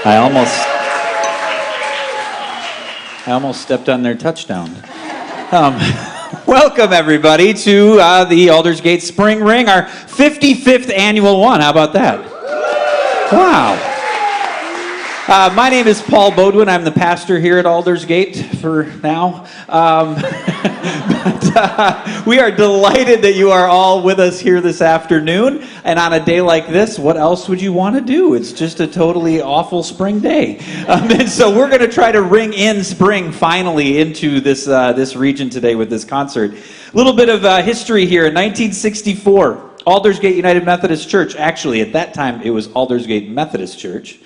I almost stepped on their touchdown. Welcome, everybody, to the Aldersgate Spring Ring, our 55th annual one. How about that? Wow. My name is Paul Bodwin. I'm the pastor here at Aldersgate for now. We are delighted that you are all with us here this afternoon. And on a day like this, what else would you want to do? It's just a totally awful spring day. And so we're going to try to ring in spring finally into this region today with this concert. A little bit of history here. In 1964, Aldersgate United Methodist Church, actually at that time it was Aldersgate Methodist Church.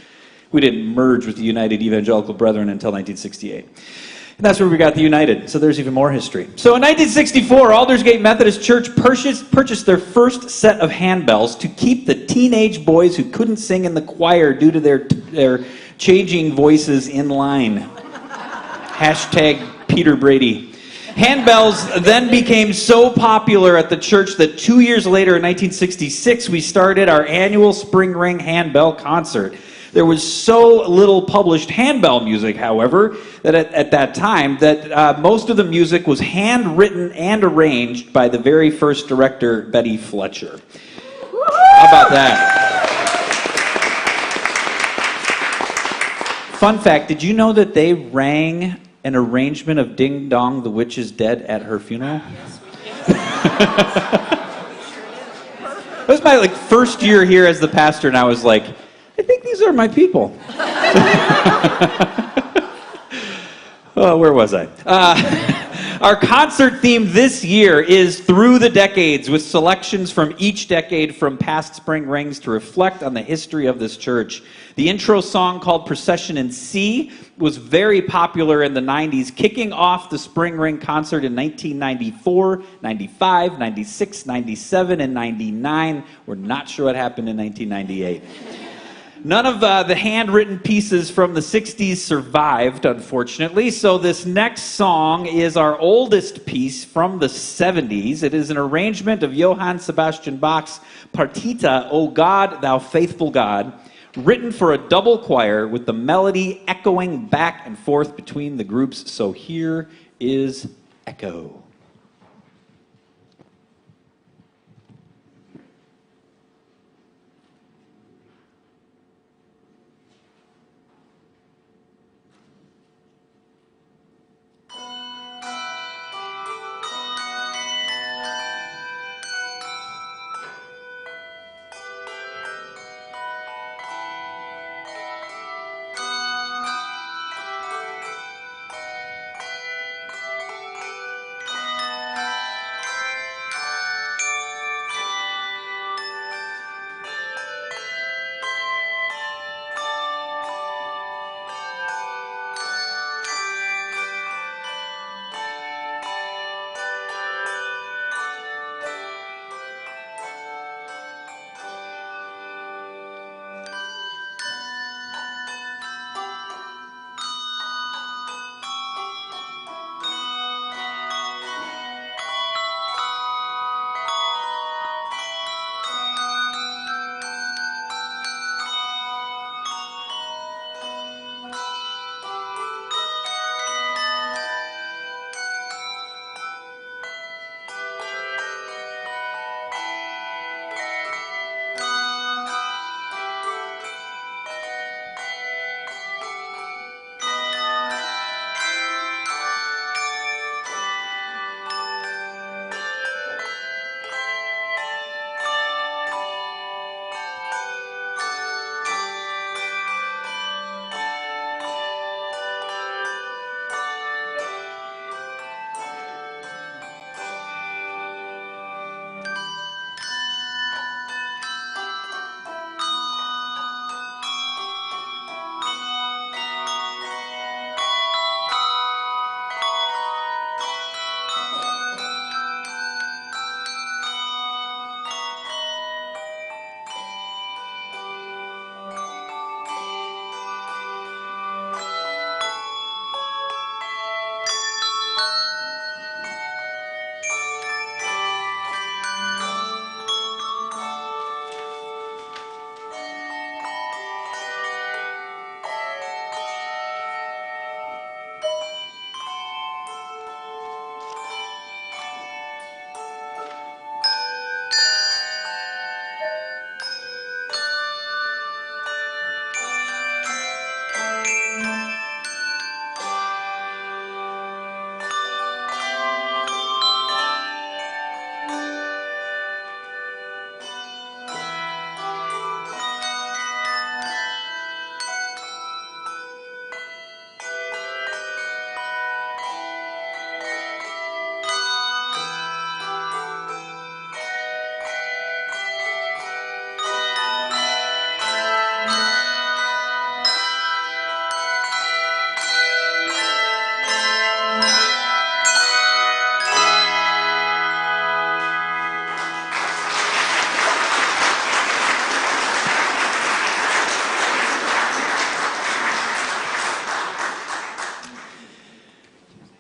We didn't merge with the United Evangelical Brethren until 1968. And that's where we got the United, so there's even more history. So in 1964, Aldersgate Methodist Church purchased their first set of handbells to keep the teenage boys who couldn't sing in the choir due to their changing voices in line. Hashtag Peter Brady. Handbells then became so popular at the church that 2 years later, in 1966, we started our annual Spring Ring Handbell Concert. There was so little published handbell music, however, that at that time, that most of the music was handwritten and arranged by the very first director, Betty Fletcher. How about that? Fun fact, did you know that they rang an arrangement of Ding Dong, the Witch is Dead at her funeral? It was my first year here as the pastor, and I was like, I think these are my people. Oh, where was I? Our concert theme this year is Through the Decades, with selections from each decade from past spring rings to reflect on the history of this church. The intro song, called Procession in C, was very popular in the 90s, kicking off the Spring Ring concert in 1994, 95, 96, 97, and 99. We're not sure what happened in 1998. None of the handwritten pieces from the 60s survived, unfortunately, so this next song is our oldest piece from the 70s. It is an arrangement of Johann Sebastian Bach's Partita, O God, Thou Faithful God, written for a double choir with the melody echoing back and forth between the groups. So here is Echo.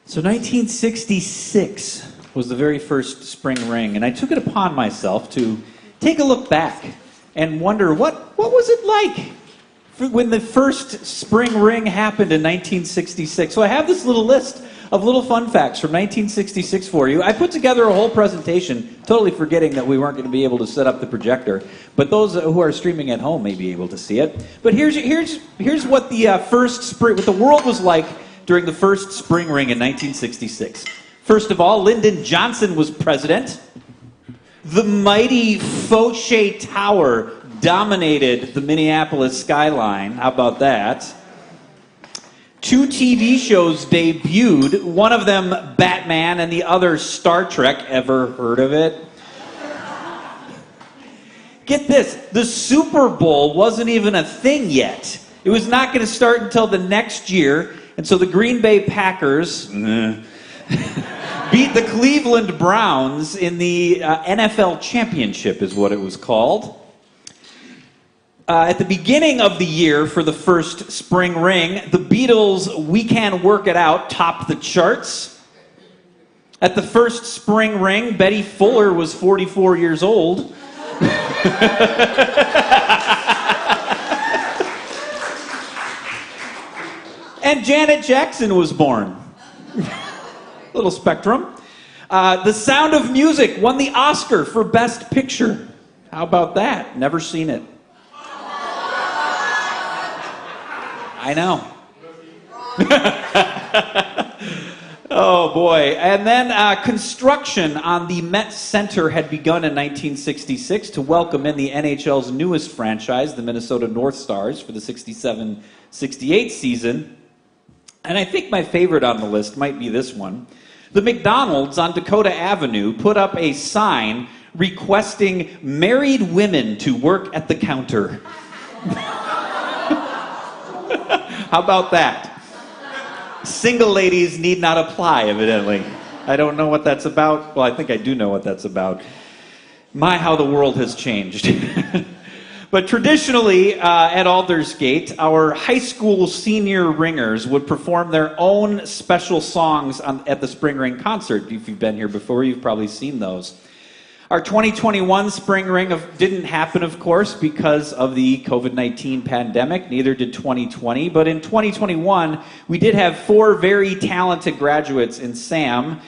So 1966 was the very first spring ring, and I took it upon myself to take a look back and wonder what was it like when the first spring ring happened in 1966. So I have this little list of little fun facts from 1966 for you. I put together a whole presentation, totally forgetting that we weren't going to be able to set up the projector, but those who are streaming at home may be able to see it. But here's what the first spring, what the world was like during the first spring ring in 1966. First of all, Lyndon Johnson was president. The mighty Fauché Tower dominated the Minneapolis skyline. How about that? 2 TV shows debuted, one of them Batman and the other Star Trek. Ever heard of it? Get this, the Super Bowl wasn't even a thing yet. It was not going to start until the next year, and so the Green Bay Packers beat the Cleveland Browns in the NFL Championship, is what it was called. At the beginning of the year for the first spring ring, the Beatles' We Can Work It Out topped the charts. At the first spring ring, Betty Fuller was 44 years old. And Janet Jackson was born. Little spectrum. The Sound of Music won the Oscar for Best Picture. How about that? Never seen it. I know. Oh boy. And then construction on the Met Center had begun in 1966 to welcome in the NHL's newest franchise, the Minnesota North Stars, for the 67-68 season. And I think my favorite on the list might be this one. The McDonald's on Dakota Avenue put up a sign requesting married women to work at the counter. How about that? Single ladies need not apply, evidently. I don't know what that's about. Well, I think I do know what that's about. My, how the world has changed. But traditionally, at Aldersgate, our high school senior ringers would perform their own special songs at the Spring Ring concert. If you've been here before, you've probably seen those. Our 2021 Spring Ring didn't happen, of course, because of the COVID-19 pandemic. Neither did 2020. But in 2021, we did have 4 very talented graduates in Sam,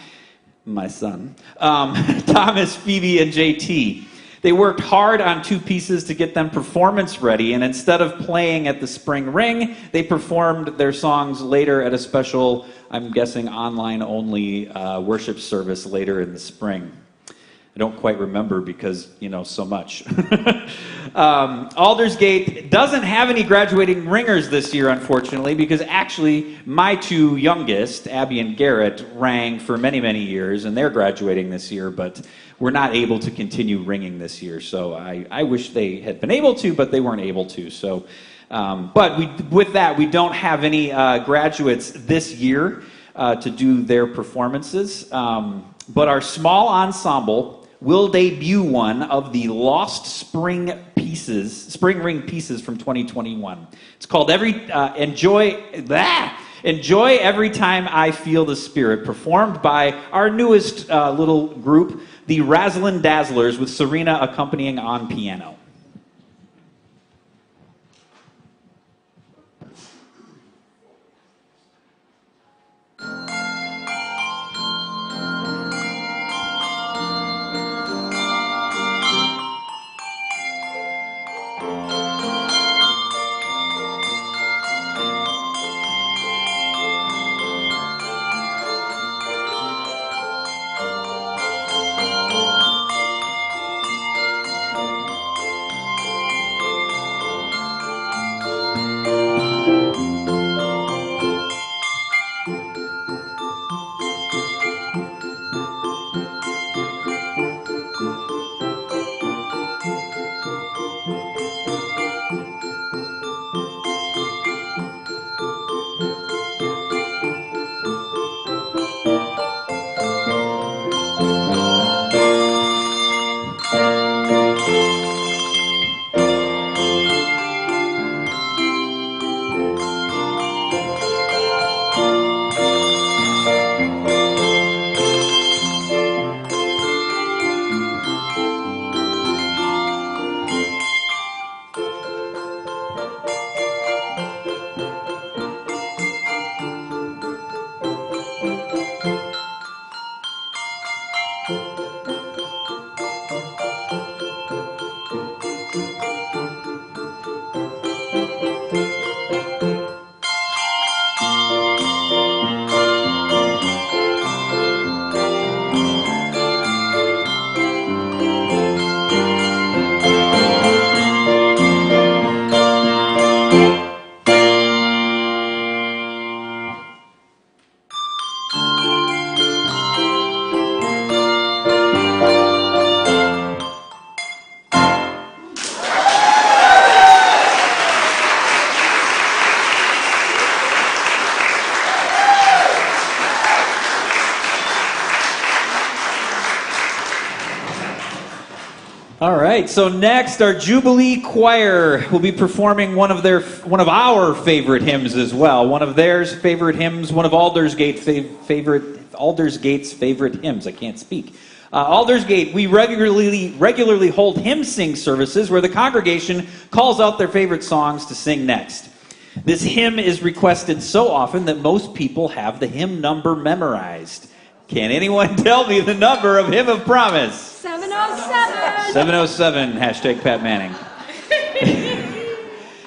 my son, Thomas, Phoebe, and JT. They worked hard on 2 pieces to get them performance ready, and instead of playing at the Spring Ring, they performed their songs later at a special, I'm guessing, online-only worship service later in the spring. I don't quite remember because, so much. Aldersgate doesn't have any graduating ringers this year, unfortunately, because actually my 2 youngest, Abby and Garrett, rang for many, many years, and they're graduating this year, but we're not able to continue ringing this year. So I wish they had been able to, but they weren't able to. So, but with that, we don't have any graduates this year to do their performances. But our small ensemble will debut one of the lost spring ring pieces from 2021. It's called Enjoy Every Time I Feel the Spirit, performed by our newest little group, the Razzlin' Dazzlers, with Serena accompanying on piano. right, so next our Jubilee Choir will be performing one of our favorite hymns as well. One of theirs favorite hymns, one of Aldersgate's favorite hymns. I can't speak. Aldersgate, we regularly hold hymn sing services where the congregation calls out their favorite songs to sing next. This hymn is requested so often that most people have the hymn number memorized. Can anyone tell me the number of Hymn of Promise? 707. 707, hashtag Pat Manning.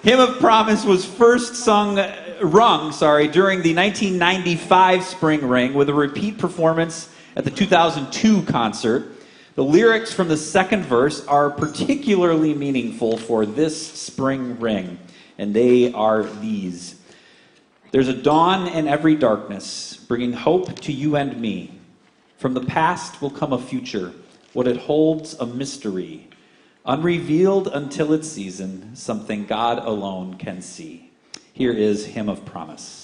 Hymn of Promise was first rung during the 1995 Spring Ring with a repeat performance at the 2002 concert. The lyrics from the second verse are particularly meaningful for this Spring Ring, and they are these. There's a dawn in every darkness, bringing hope to you and me. From the past will come a future, what it holds a mystery, unrevealed until its season, something God alone can see. Here is Hymn of Promise.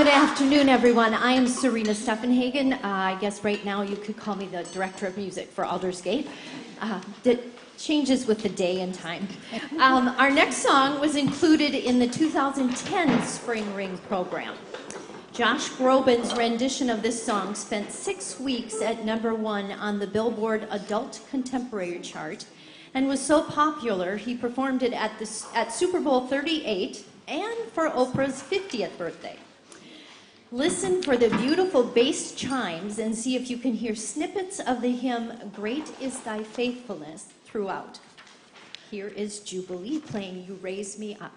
Good afternoon, everyone. I am Serena Steffenhagen. I guess right now you could call me the director of music for Aldersgate. That changes with the day and time. Our next song was included in the 2010 Spring Ring program. Josh Groban's rendition of this song spent 6 weeks at #1 on the Billboard Adult Contemporary chart and was so popular he performed it at Super Bowl 38 and for Oprah's 50th birthday. Listen for the beautiful bass chimes and see if you can hear snippets of the hymn, Great is Thy Faithfulness, throughout. Here is Jubilee playing You Raise Me Up.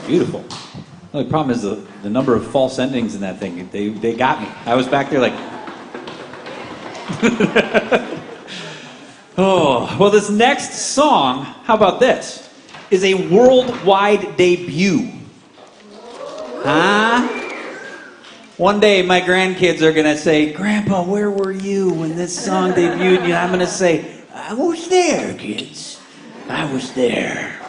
Beautiful. The only problem is the number of false endings in that thing. They got me. I was back there like... Oh, well, this next song, how about this, is a worldwide debut. Huh? One day my grandkids are going to say, Grandpa, where were you when this song debuted? And I'm going to say, I was there, kids. I was there.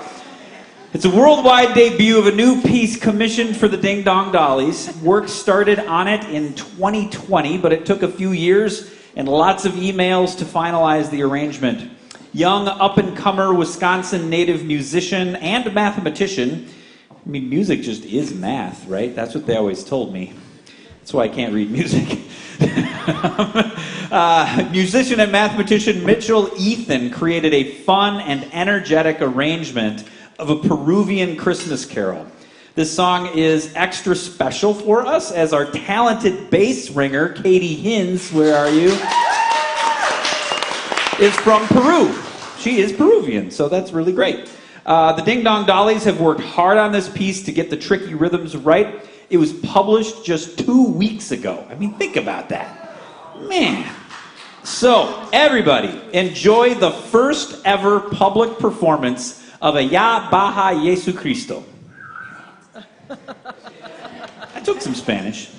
It's a worldwide debut of a new piece commissioned for the Ding Dong Dollies. Work started on it in 2020, but it took a few years and lots of emails to finalize the arrangement. Young, up-and-comer Wisconsin native musician and mathematician. I mean, music just is math, right? That's what they always told me. That's why I can't read music. Musician and mathematician Mitchell Ethan created a fun and energetic arrangement of a Peruvian Christmas carol. This song is extra special for us as our talented bass ringer, Katie Hins, where are you? Is from Peru. She is Peruvian, so that's really great. The Ding Dong Dollies have worked hard on this piece to get the tricky rhythms right. It was published just 2 weeks ago. I mean, think about that. Man. So, everybody, enjoy the first ever public performance of a Ya Baja Jesucristo. I took some Spanish.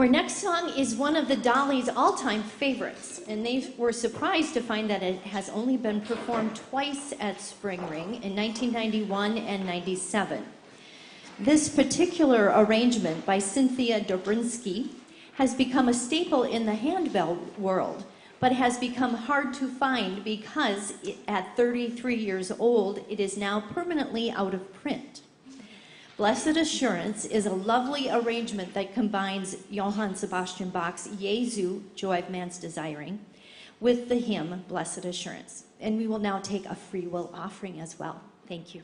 Our next song is one of the Dollies' all-time favorites, and they were surprised to find that it has only been performed twice at Spring Ring in 1991 and 97. This particular arrangement by Cynthia Dobrinsky has become a staple in the handbell world, but has become hard to find because at 33 years old, it is now permanently out of print. Blessed Assurance is a lovely arrangement that combines Johann Sebastian Bach's Jesu, Joy of Man's Desiring, with the hymn Blessed Assurance. And we will now take a free will offering as well. Thank you.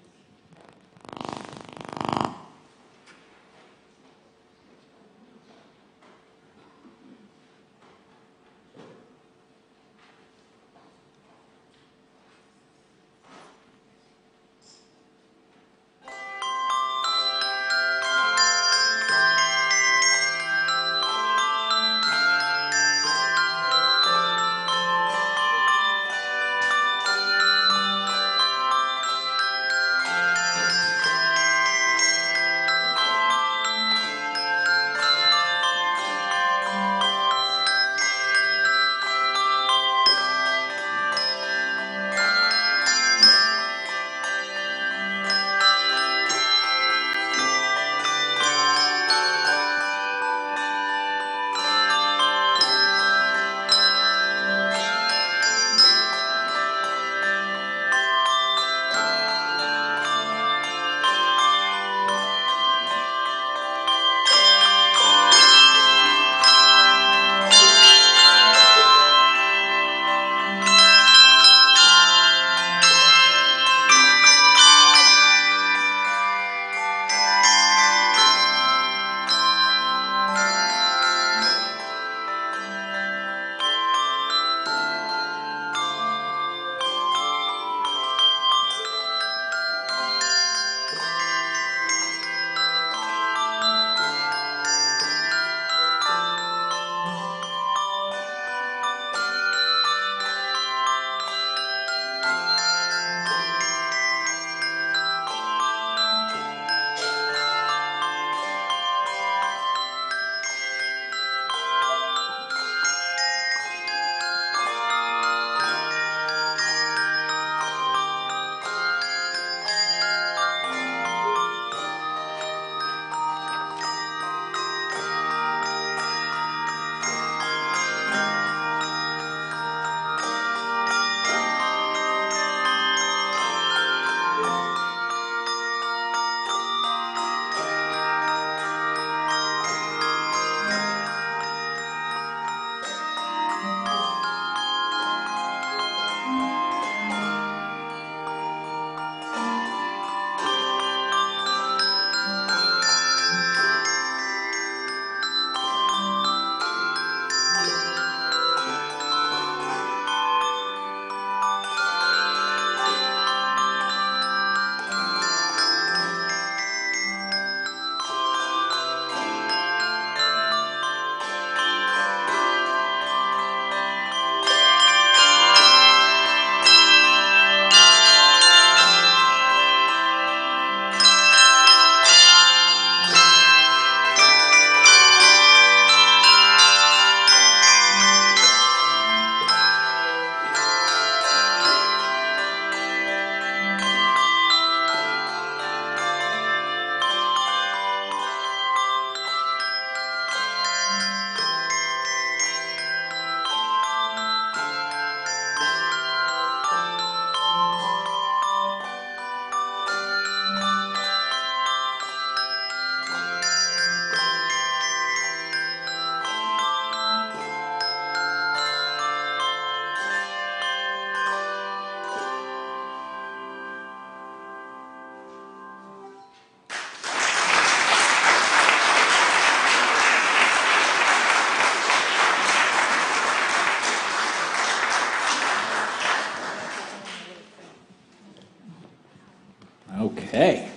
Okay.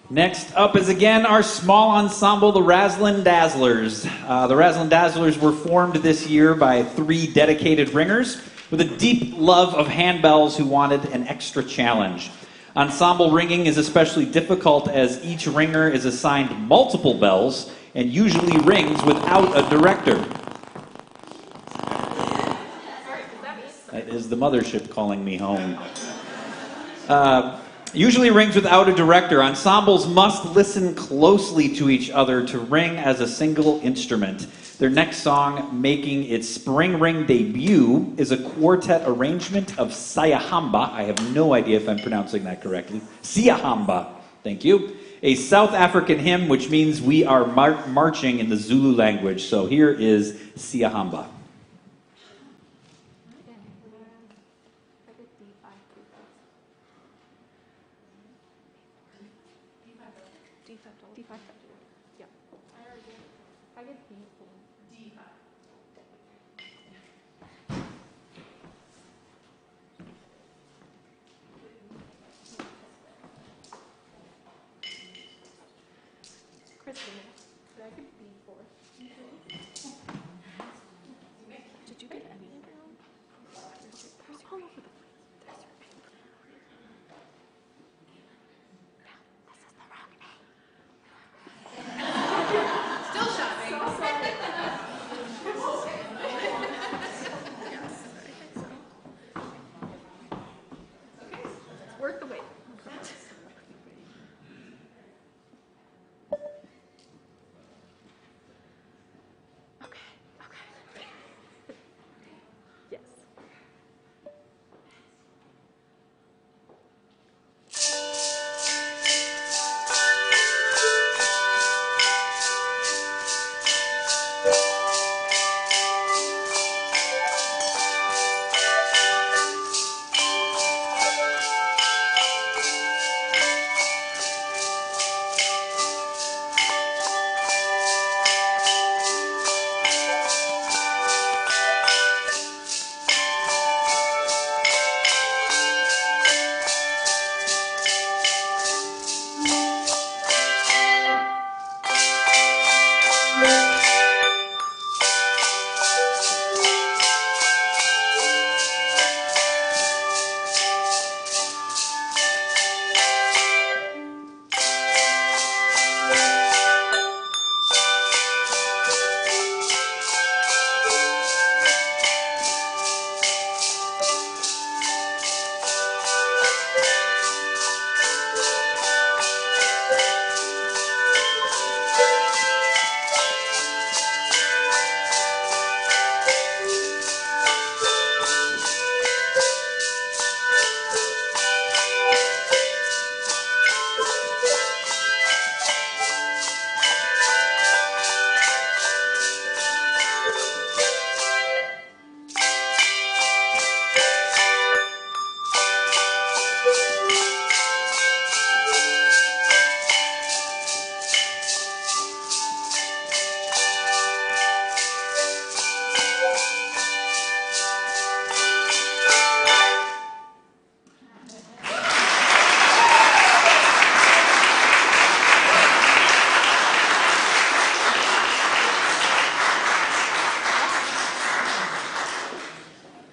Next up is again our small ensemble, the Razzlin' Dazzlers. The Razzlin' Dazzlers were formed this year by 3 dedicated ringers with a deep love of handbells who wanted an extra challenge. Ensemble ringing is especially difficult as each ringer is assigned multiple bells and usually rings without a director? That is the mothership calling me home. Usually rings without a director. Ensembles must listen closely to each other to ring as a single instrument. Their next song, making its spring ring debut, is a quartet arrangement of Sayahamba. I have no idea if I'm pronouncing that correctly. Siahamba, thank you. A South African hymn, which means we are marching in the Zulu language. So here is Siahamba.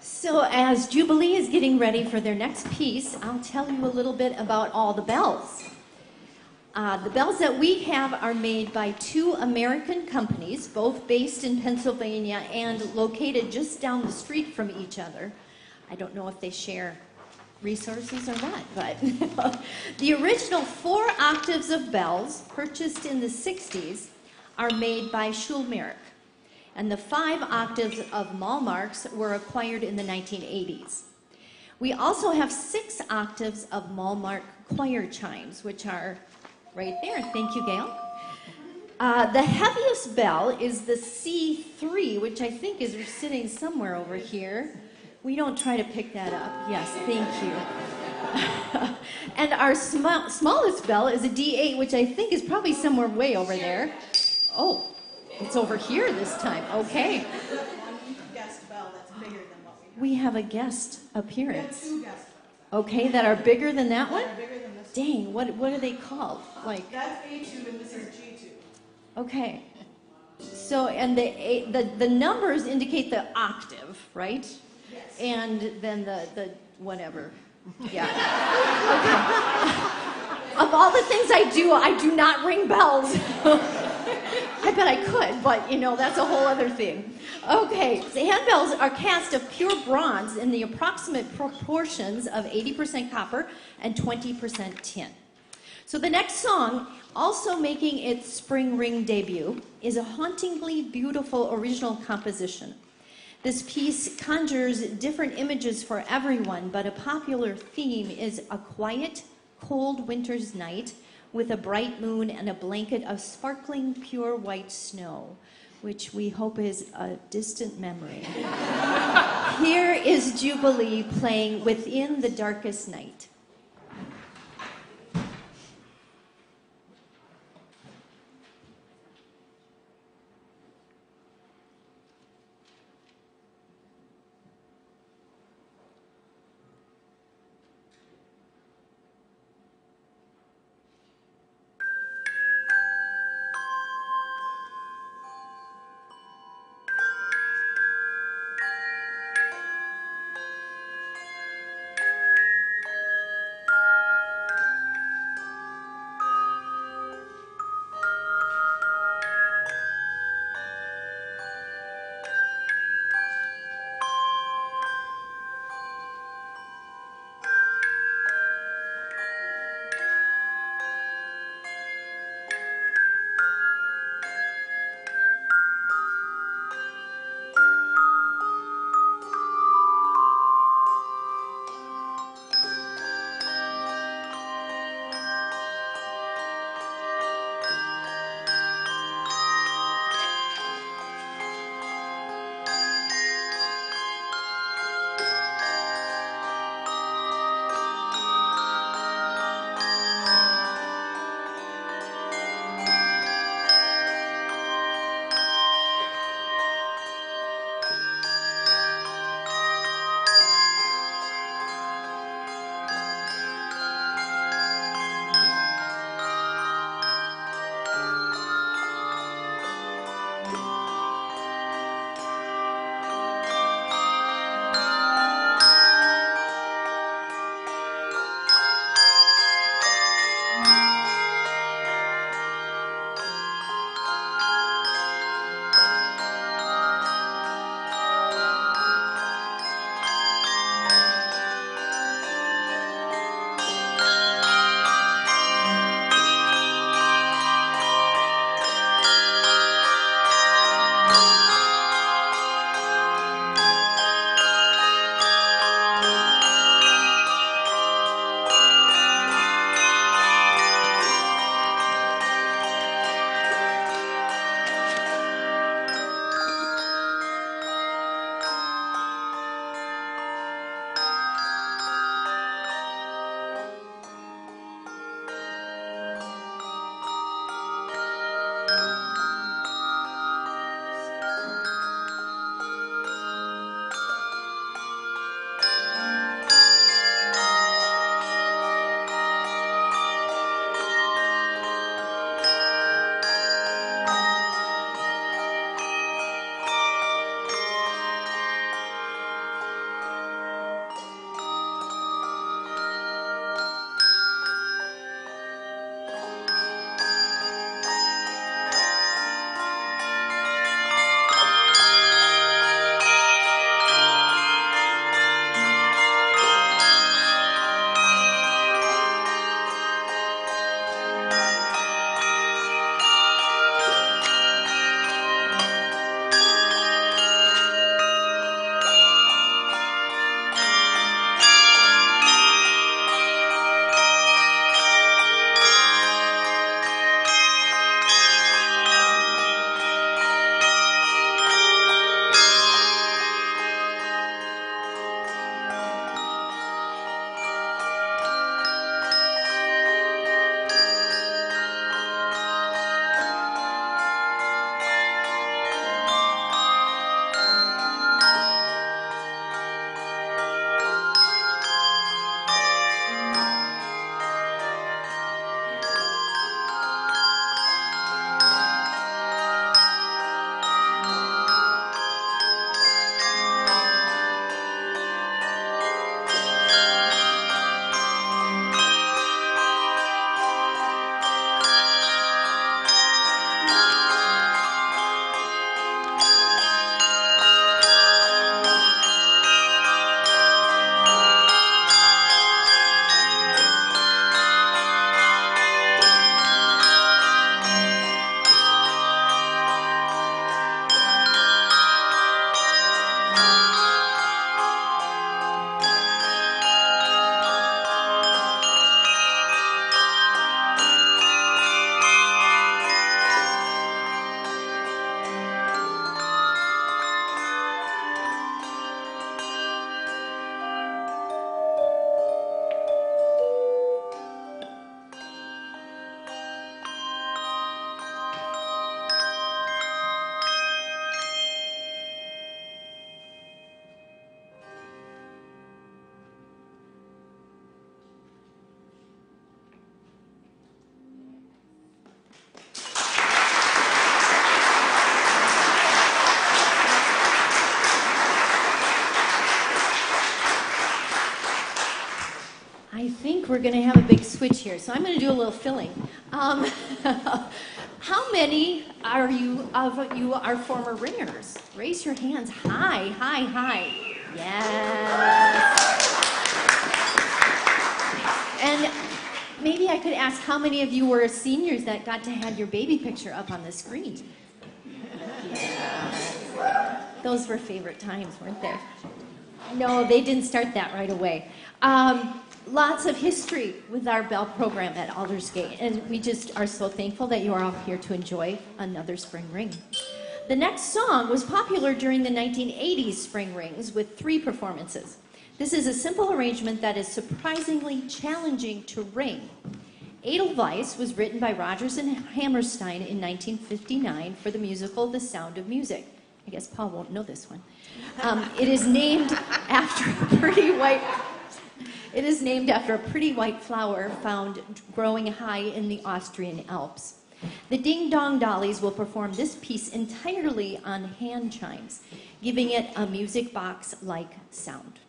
So as Jubilee is getting ready for their next piece, I'll tell you a little bit about all the bells. The bells that we have are made by two American companies, both based in Pennsylvania and located just down the street from each other. I don't know if they share resources or what, but the original 4 octaves of bells purchased in the 60s are made by Schulmerich, and the 5 octaves of Malmarks were acquired in the 1980s. We also have 6 octaves of Malmark choir chimes, which are right there. Thank you, Gail. The heaviest bell is the C3, which I think is sitting somewhere over here. We don't try to pick that up. Yes, thank you. And our smallest bell is a D8, which I think is probably somewhere way over there. Oh, it's over here this time. Okay. Guest bell that's bigger than what we have. We have a guest appearance. We have 2 guests. Okay, that are bigger than that one? Bigger than this. Dang, what are they called? Like, That's A2 and this is G2. okay. So, and the numbers indicate the octave, right? Yes. And then the whatever. Yeah. Okay. Of all the things I do not ring bells. I bet I could, but that's a whole other thing. Okay, so handbells are cast of pure bronze in the approximate proportions of 80% copper and 20% tin. So the next song, also making its spring ring debut, is a hauntingly beautiful original composition. This piece conjures different images for everyone, but a popular theme is a quiet, cold winter's night with a bright moon and a blanket of sparkling, pure white snow, which we hope is a distant memory. Here is Jubilee playing Within the Darkest Night. we're going to have a big switch here, so I'm going to do a little filling. How many of you are former ringers? Raise your hands high, high, high. Yes. And maybe I could ask how many of you were seniors that got to have your baby picture up on the screen? Yes. Those were favorite times, weren't they? No, they didn't start that right away. Lots of history with our Bell program at Aldersgate, and we just are so thankful that you are all here to enjoy another spring ring. The next song was popular during the 1980s spring rings with 3 performances. This is a simple arrangement that is surprisingly challenging to ring. Edelweiss was written by Rodgers and Hammerstein in 1959 for the musical The Sound of Music. I guess Paul won't know this one. It is named after a pretty white flower found growing high in the Austrian Alps. The Ding Dong Dollies will perform this piece entirely on hand chimes, giving it a music box-like sound.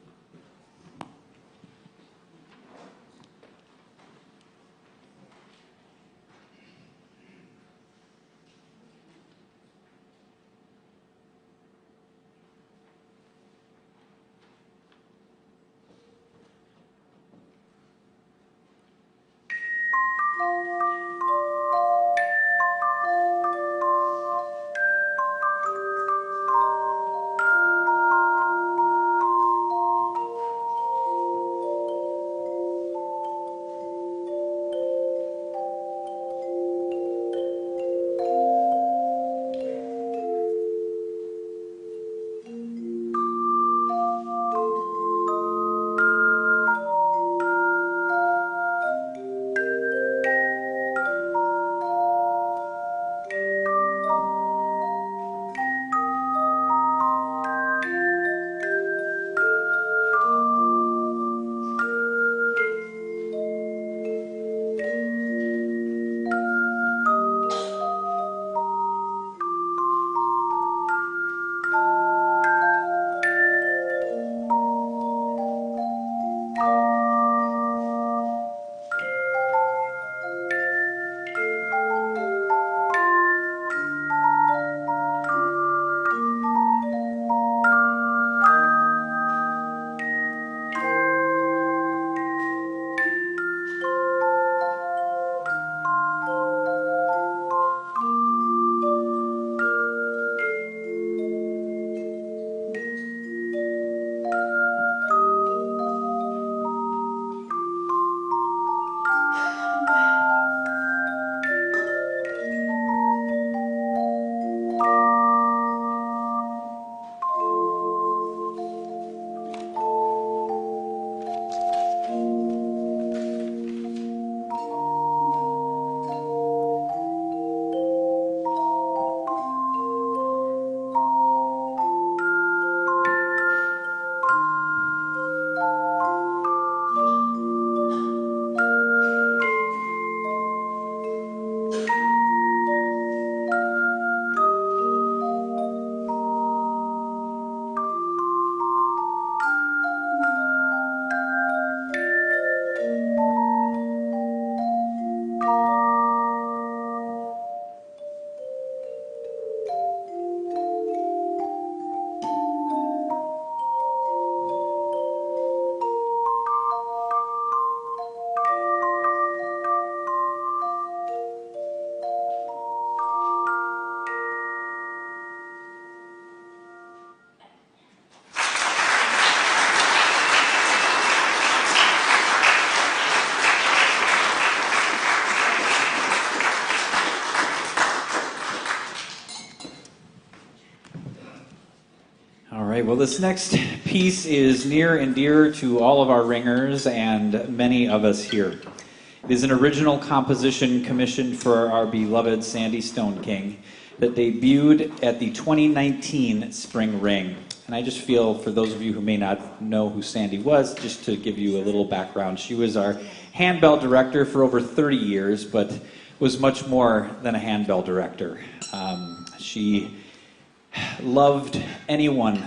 right, well, this next piece is near and dear to all of our ringers and many of us here. It is an original composition commissioned for our beloved Sandy Stone King that debuted at the 2019 Spring Ring. And I just feel, for those of you who may not know who Sandy was, just to give you a little background, she was our handbell director for over 30 years, but was much more than a handbell director. She loved anyone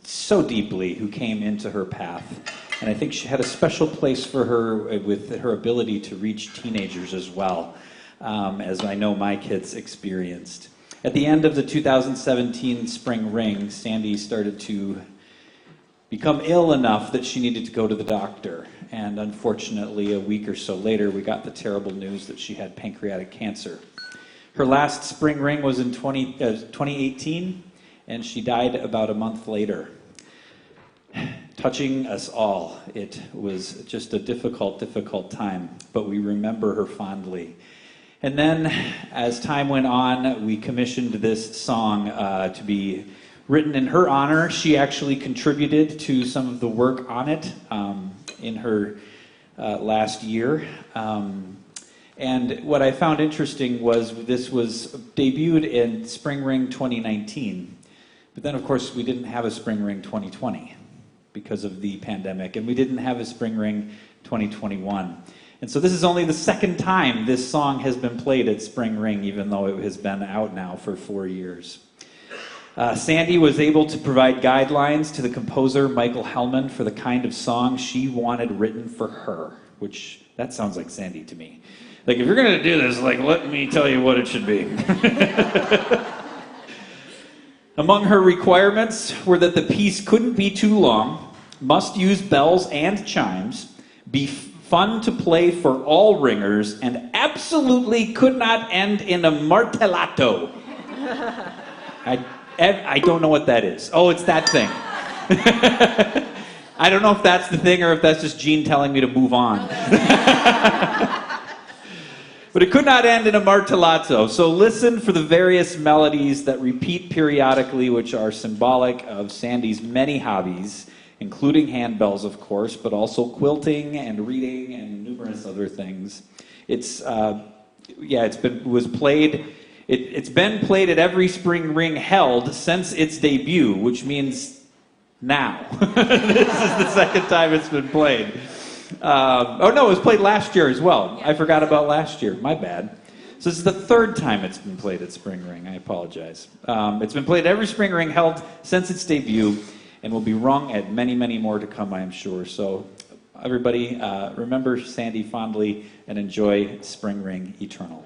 so deeply who came into her path. And I think she had a special place for her with her ability to reach teenagers as well, as I know my kids experienced. At the end of the 2017 spring ring, Sandy started to become ill enough that she needed to go to the doctor. And unfortunately, a week or so later, we got the terrible news that she had pancreatic cancer. Her last spring ring was in 2018, and she died about a month later. Touching us all. It was just a difficult, difficult time, but we remember her fondly. And then, as time went on, we commissioned this song to be written in her honor. She actually contributed to some of the work on it in her last year. And what I found interesting was this was debuted in Spring Ring 2019. But then, of course, we didn't have a Spring Ring 2020 because of the pandemic, and we didn't have a Spring Ring 2021. And so this is only the second time this song has been played at Spring Ring, even though it has been out now for 4 years. Sandy was able to provide guidelines to the composer, Michael Hellman, for the kind of song she wanted written for her, which, that sounds like Sandy to me. Like, if you're going to do this, like, let me tell you what it should be. Among her requirements were that the piece couldn't be too long, must use bells and chimes, be fun to play for all ringers, and absolutely could not end in a martellato. I don't know what that is. Oh, it's that thing. I don't know if that's the thing or if that's just Gene telling me to move on. But it could not end in a martellato. So listen for the various melodies that repeat periodically, which are symbolic of Sandy's many hobbies, including handbells, of course, but also quilting and reading and numerous other things. It's been played at every spring ring held since its debut, which means now. This is the second time it's been played. It was played last year as well. I forgot about last year. My bad. So this is the third time it's been played at Spring Ring. I apologize. It's been played at every spring ring held since its debut, and will be rung at many, many more to come, I am sure. So everybody, remember Sandy fondly and enjoy Spring Ring Eternal.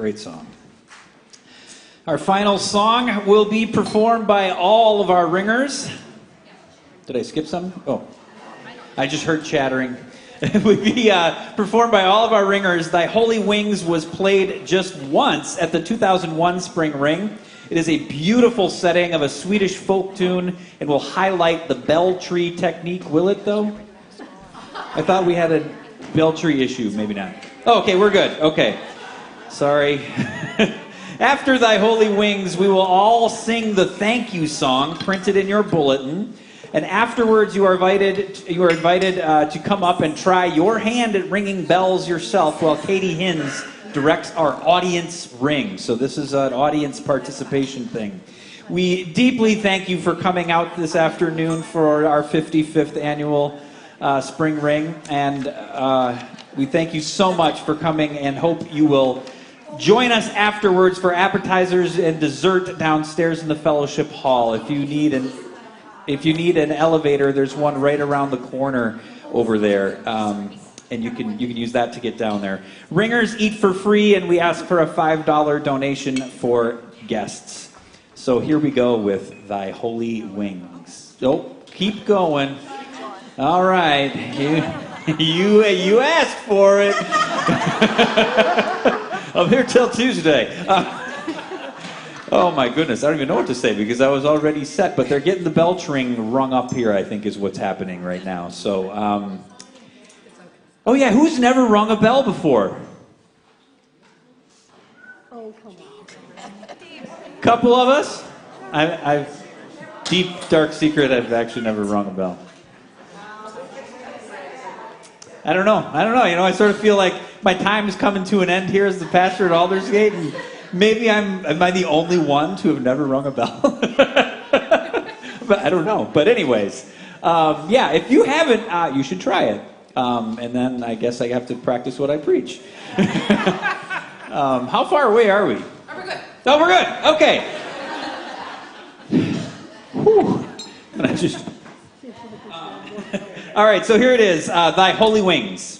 Great song. Our final song will be performed by all of our ringers. Did I skip some? Oh, I just heard chattering. It would be performed by all of our ringers. Thy Holy Wings was played just once at the 2001 Spring Ring. It is a beautiful setting of a Swedish folk tune and will highlight the bell tree technique. Will it, though? I thought we had a bell tree issue. Maybe not. Oh, okay, we're good. Okay. Sorry. After Thy Holy Wings, we will all sing the thank you song printed in your bulletin. And afterwards, you are invited to come up and try your hand at ringing bells yourself while Katie Hins directs our audience ring. So this is an audience participation thing. We deeply thank you for coming out this afternoon for our 55th annual Spring Ring. And we thank you so much for coming and hope you will join us afterwards for appetizers and dessert downstairs in the fellowship hall. If you need an elevator, there's one right around the corner over there, and you can use that to get down there. Ringers eat for free, and we ask for a $5 donation for guests. So here we go with Thy Holy Wings. Oh, keep going. All right, you asked for it. I'm here till Tuesday. Oh my goodness, I don't even know what to say because I was already set, but they're getting the bell ring rung up here, I think is what's happening right now. So, oh yeah, who's never rung a bell before? Oh, come on. Couple of us? I've deep, dark secret, I've actually never rung a bell. I don't know, I sort of feel like my time is coming to an end here as the pastor at Aldersgate, and maybe am I the only one to have never rung a bell? But I don't know. But anyways, yeah, if you haven't, you should try it. And then I guess I have to practice what I preach. How far away are we? Oh, we're good. Oh, we're good. Okay. Whew. And I just... All right, so here it is. Thy Holy Wings.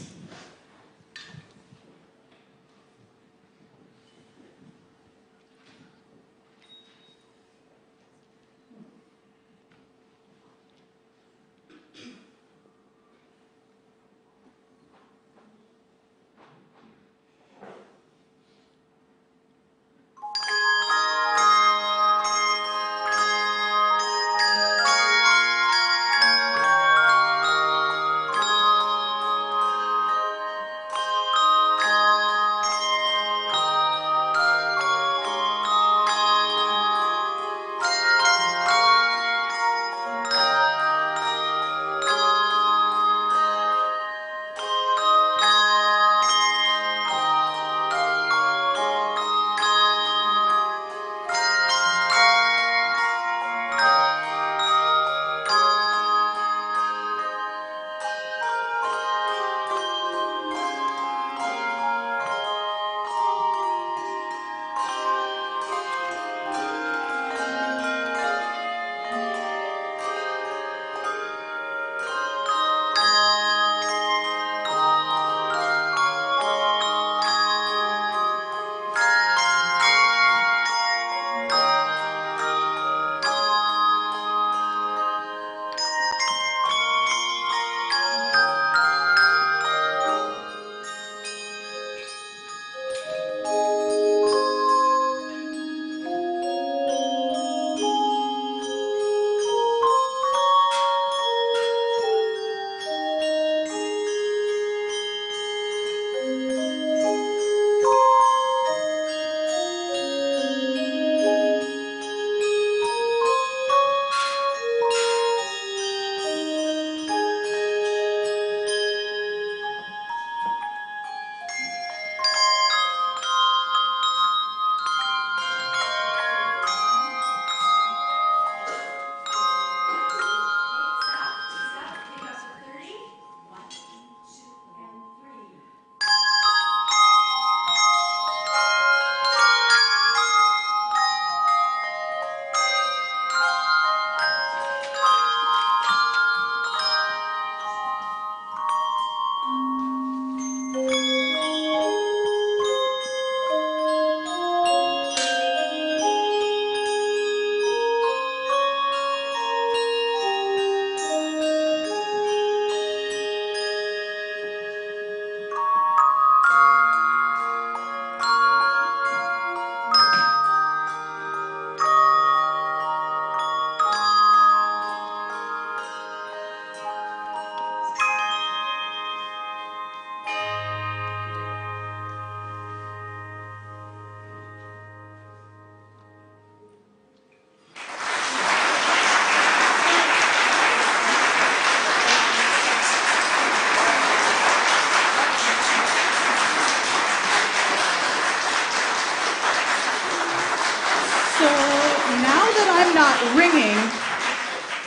So now that I'm not ringing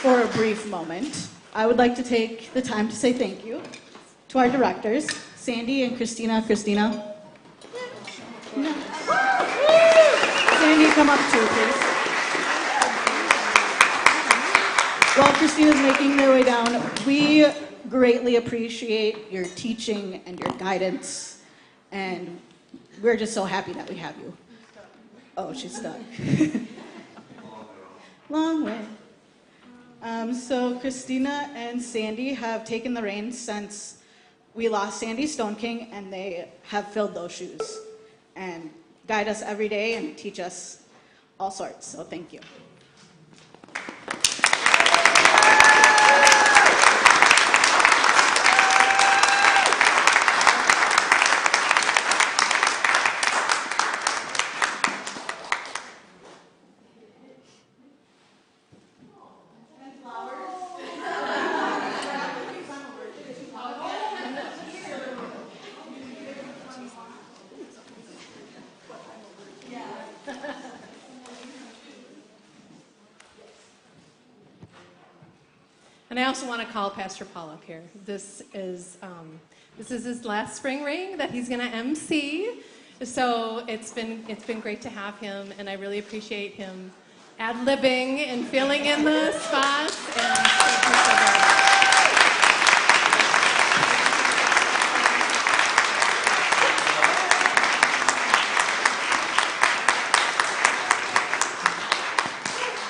for a brief moment, I would like to take the time to say thank you to our directors, Sandy and Christina. Christina? No. Sandy, come up too, please. While Christina's making their way down, we greatly appreciate your teaching and your guidance, and we're just so happy that we have you. Oh, she's stuck. Long way. So Christina and Sandy have taken the reins since we lost Sandy Stone King, and they have filled those shoes and guide us every day and teach us all sorts. So thank you. And I also want to call Pastor Paul up here. This is his last spring ring that he's going to MC. So it's been great to have him, and I really appreciate him ad-libbing and filling in the spots. And thank you so very much.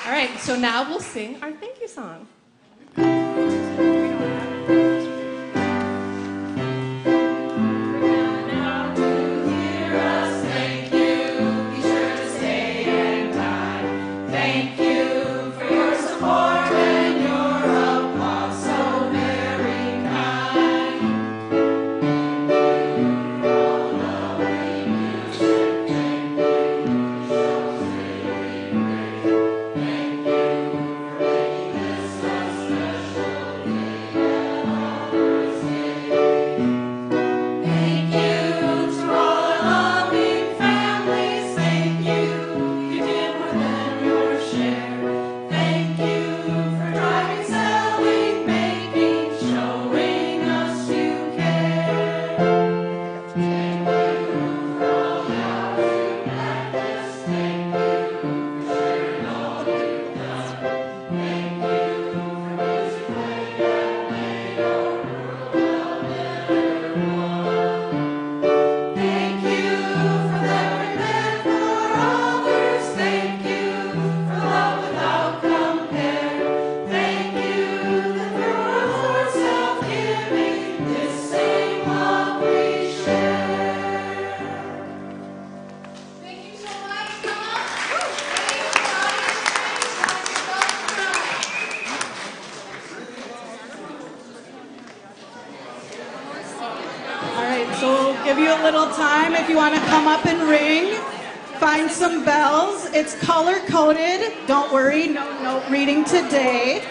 All right, so now we'll sing our thank you song. Give you a little time if you want to come up and ring. Find some bells. It's color-coded. Don't worry, no note reading today.